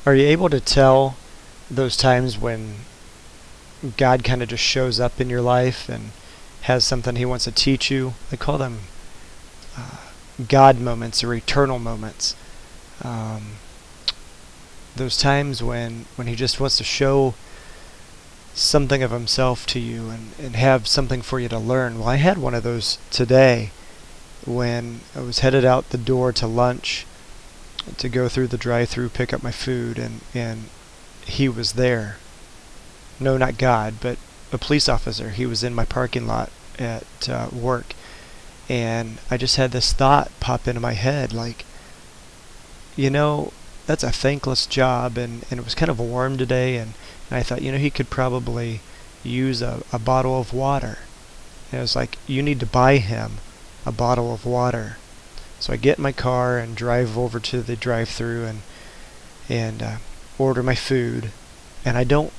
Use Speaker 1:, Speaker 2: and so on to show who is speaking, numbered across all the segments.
Speaker 1: Are you able to tell those times when God kind of just shows up in your life and has something He wants to teach you? I call them uh, God moments or eternal moments. Um, those times when He just wants to show something of Himself to you and have something for you to learn. Well, I had one of those today when I was headed out the door to lunch to go through the drive-thru, pick up my food, and He was there. No, not God, but a police officer. He was in my parking lot at work, and I just had this thought pop into my head, like, you know, that's a thankless job, and it was kind of warm today, and I thought, He could probably use a bottle of water. And it was like, you need to buy him a bottle of water. So I get in my car and drive over to the drive-thru and order my food. And I don't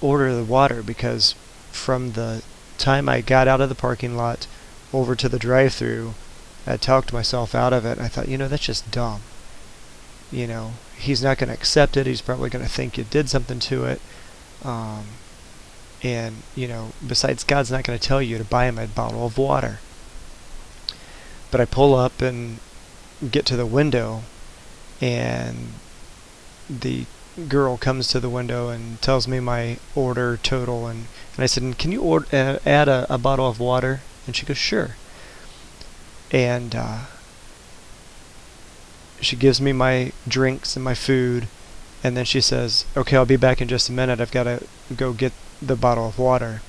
Speaker 1: order the water because from the time I got out of the parking lot over to the drive-thru, I talked myself out of it. And I thought, that's just dumb. He's not going to accept it. He's probably going to think you did something to it. And besides, God's not going to tell you to buy him a bottle of water. But I pull up and get to the window, and the girl comes to the window and tells me my order total, and I said, can you add a bottle of water? And she goes, sure. And she gives me my drinks and my food, and then she says, okay, I'll be back in just a minute. I've got to go get the bottle of water.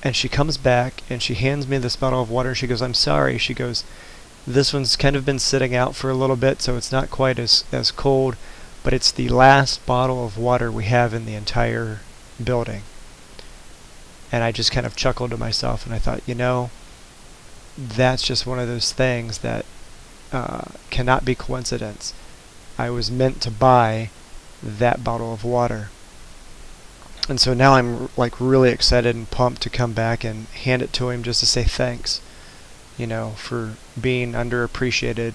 Speaker 1: And she comes back and she hands me this bottle of water. She goes, I'm sorry. She goes, this one's kind of been sitting out for a little bit, so it's not quite as cold, but it's the last bottle of water we have in the entire building. And I just kind of chuckled to myself, and I thought, that's just one of those things that cannot be coincidence. I was meant to buy that bottle of water. And so now I'm like really excited and pumped to come back and hand it to him just to say thanks, for being underappreciated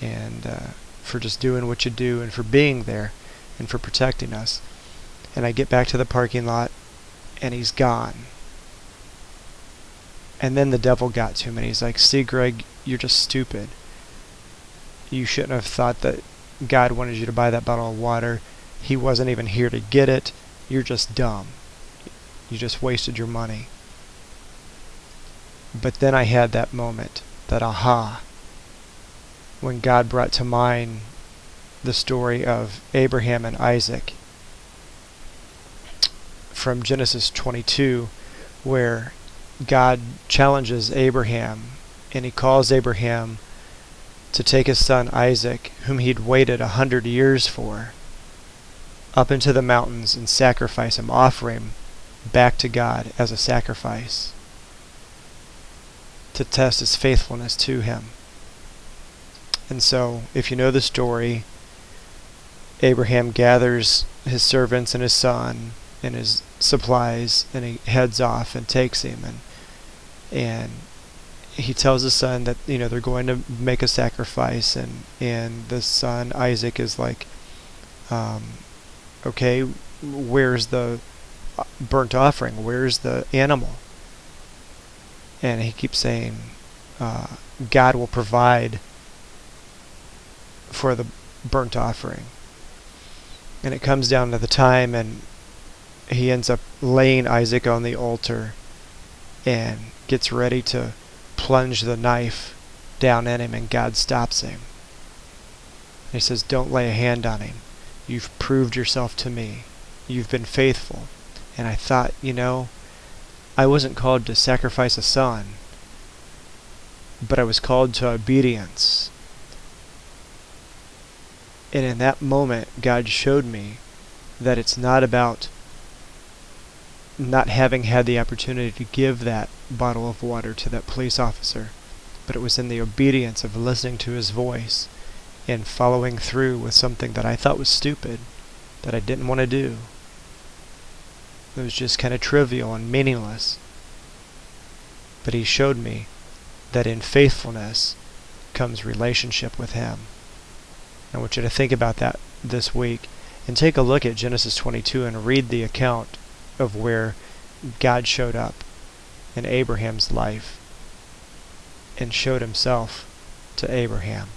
Speaker 1: and for just doing what you do and for being there and for protecting us. And I get back to the parking lot and he's gone. And then the devil got to him and he's like, see, Greg, you're just stupid. You shouldn't have thought that God wanted you to buy that bottle of water. He wasn't even here to get it. You're just dumb. You just wasted your money. But then I had that moment, that aha, when God brought to mind the story of Abraham and Isaac from Genesis 22, where God challenges Abraham, and he calls Abraham to take his son Isaac, whom he'd waited 100 years for, up into the mountains and sacrifice him, offer him back to God as a sacrifice to test his faithfulness to him. And so, if you know the story, Abraham gathers his servants and his son and his supplies, and he heads off and takes him, and he tells his son that they're going to make a sacrifice, and the son Isaac is like, okay, where's the burnt offering? Where's the animal? And he keeps saying, God will provide for the burnt offering. And it comes down to the time, and he ends up laying Isaac on the altar and gets ready to plunge the knife down in him, and God stops him. And he says, don't lay a hand on him. You've proved yourself to me. You've been faithful. And I thought, I wasn't called to sacrifice a son, but I was called to obedience. And in that moment, God showed me that it's not about not having had the opportunity to give that bottle of water to that police officer, but it was in the obedience of listening to his voice and following through with something that I thought was stupid, that I didn't want to do. It was just kind of trivial and meaningless. But he showed me that in faithfulness comes relationship with him. I want you to think about that this week and take a look at Genesis 22 and read the account of where God showed up in Abraham's life and showed himself to Abraham.